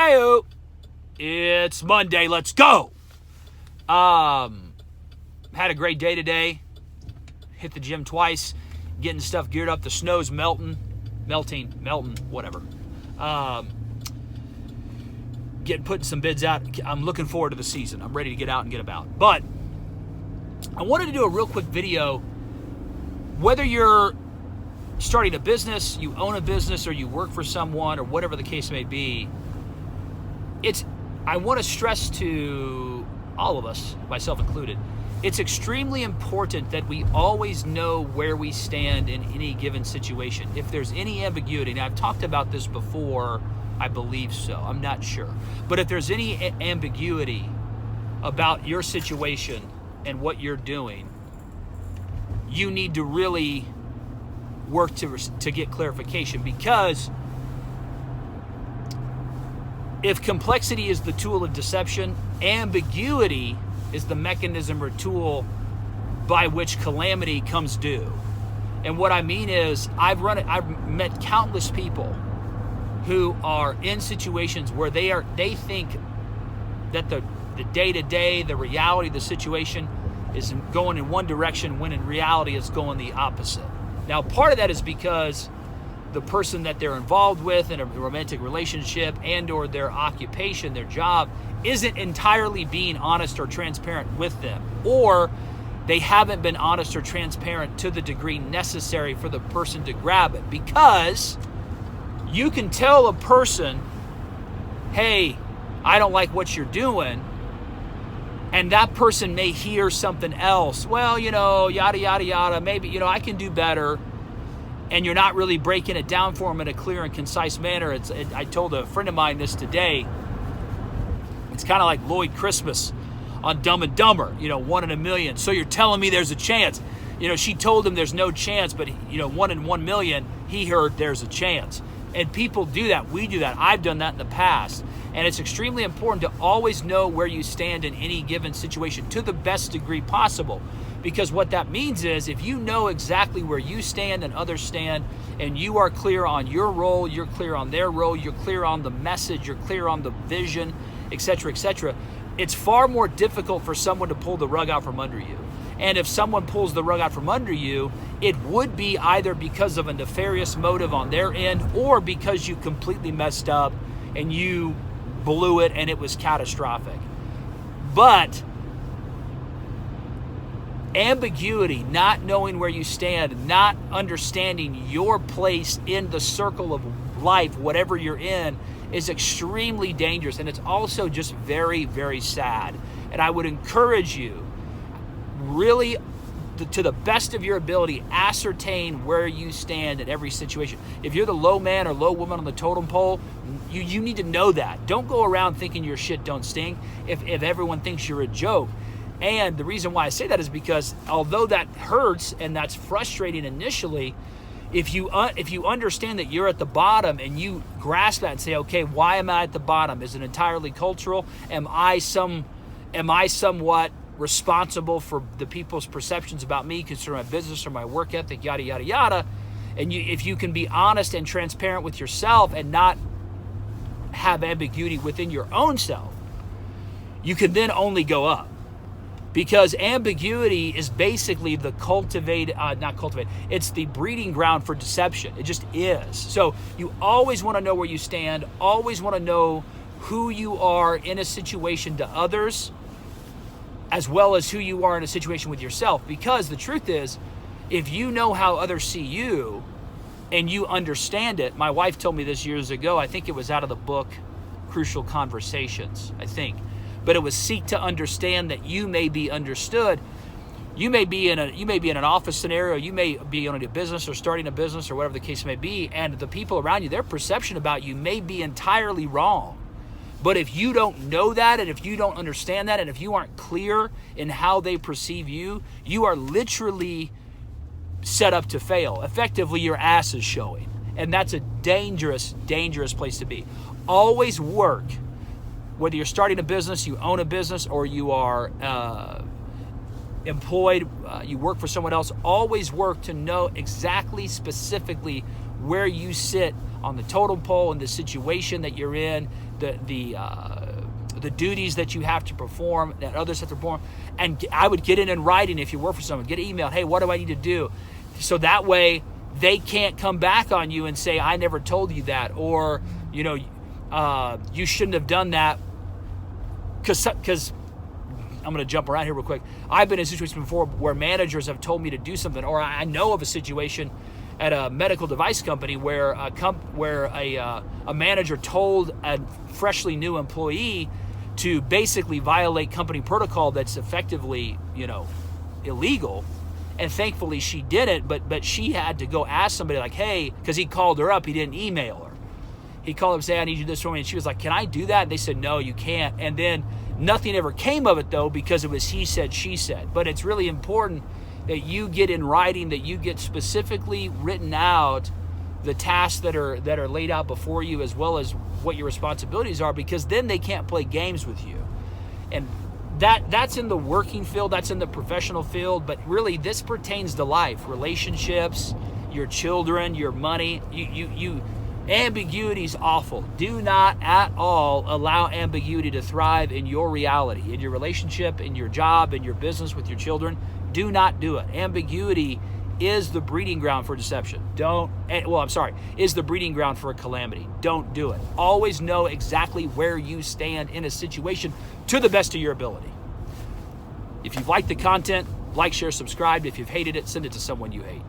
Hi-yo. It's Monday. Let's go. Had a great day today. Hit the gym twice. Getting stuff geared up. The snow's melting, whatever. Putting some bids out. I'm looking forward to the season. I'm ready to get out and get about. But I wanted to do a real quick video. Whether you're starting a business, you own a business, or you work for someone, or whatever the case may be, I want to stress to all of us, myself included, it's extremely important that we always know where we stand in any given situation. If there's any ambiguity, and I've talked about this before, I believe so, I'm not sure. But if there's any ambiguity about your situation and what you're doing, you need to really work to get clarification, because if complexity is the tool of deception, ambiguity is the mechanism or tool by which calamity comes due. And what I mean is, I've met countless people who are in situations where they think that the day-to-day, the reality of the situation is going in one direction, when in reality it's going the opposite. Now, part of that is because the person that they're involved with in a romantic relationship and or their occupation, their job, isn't entirely being honest or transparent with them, or they haven't been honest or transparent to the degree necessary for the person to grab it. Because you can tell a person, hey, I don't like what you're doing, and that person may hear something else. Well, yada, yada, yada, maybe, I can do better. And you're not really breaking it down for them in a clear and concise manner. I told a friend of mine this today. It's kind of like Lloyd Christmas on Dumb and Dumber, 1 in a million. So you're telling me there's a chance. She told him there's no chance, but 1 in 1 million, he heard there's a chance. And people do that. We do that. I've done that in the past. And it's extremely important to always know where you stand in any given situation to the best degree possible. Because what that means is, if you know exactly where you stand and others stand, and you are clear on your role, you're clear on their role, you're clear on the message, you're clear on the vision, etc., it's far more difficult for someone to pull the rug out from under you. And if someone pulls the rug out from under you, it would be either because of a nefarious motive on their end, or because you completely messed up and you blew it and it was catastrophic. But ambiguity, not knowing where you stand, not understanding your place in the circle of life, whatever you're in, is extremely dangerous. And it's also just very, very sad. And I would encourage you, really, to the best of your ability, ascertain where you stand in every situation. If you're the low man or low woman on the totem pole, you need to know that. Don't go around thinking your shit don't stink if everyone thinks you're a joke. And the reason why I say that is because, although that hurts and that's frustrating initially, if you understand that you're at the bottom and you grasp that and say, okay, why am I at the bottom? Is it entirely cultural? Am I somewhat responsible for the people's perceptions about me concerning my business or my work ethic, yada, yada, yada? And if you can be honest and transparent with yourself and not have ambiguity within your own self, you can then only go up. Because ambiguity is basically the it's the breeding ground for deception. It just is. So you always want to know where you stand, always want to know who you are in a situation to others, as well as who you are in a situation with yourself. Because the truth is, if you know how others see you and you understand it, my wife told me this years ago, I think it was out of the book Crucial Conversations, I think. But it was seek to understand that you may be understood. You may be in an office scenario, you may be owning a business or starting a business or whatever the case may be, and the people around you, their perception about you may be entirely wrong. But if you don't know that, and if you don't understand that, and if you aren't clear in how they perceive you, you are literally set up to fail. Effectively, your ass is showing. And that's a dangerous, dangerous place to be. Always work. Whether you're starting a business, you own a business, or you are employed, you work for someone else, always work to know exactly, specifically where you sit on the totem pole in the situation that you're in, the duties that you have to perform, that others have to perform. And I would get it in writing if you work for someone. Get an email, hey, what do I need to do? So that way they can't come back on you and say, I never told you that, or, you know, you shouldn't have done that. Because I'm going to jump around here real quick. I've been in situations before where managers have told me to do something, or I know of a situation at a medical device company where a manager told a freshly new employee to basically violate company protocol that's effectively, you know, illegal. And thankfully she didn't, but she had to go ask somebody like, hey, because he called her up, he didn't email her. He called up and said, I need you this for me. And she was like, can I do that? And they said, no, you can't. And then nothing ever came of it, though, because it was he said, she said. But it's really important that you get in writing, that you get specifically written out the tasks that are laid out before you, as well as what your responsibilities are, because then they can't play games with you. And that's in the working field, that's in the professional field, but really this pertains to life, relationships, your children, your money. Ambiguity is awful. Do not at all allow ambiguity to thrive in your reality, in your relationship, in your job, in your business, with your children. Do not do it. Ambiguity is the breeding ground for deception. Is the breeding ground for a calamity. Don't do it. Always know exactly where you stand in a situation to the best of your ability. If you've liked the content, like, share, subscribe. If you've hated it, send it to someone you hate.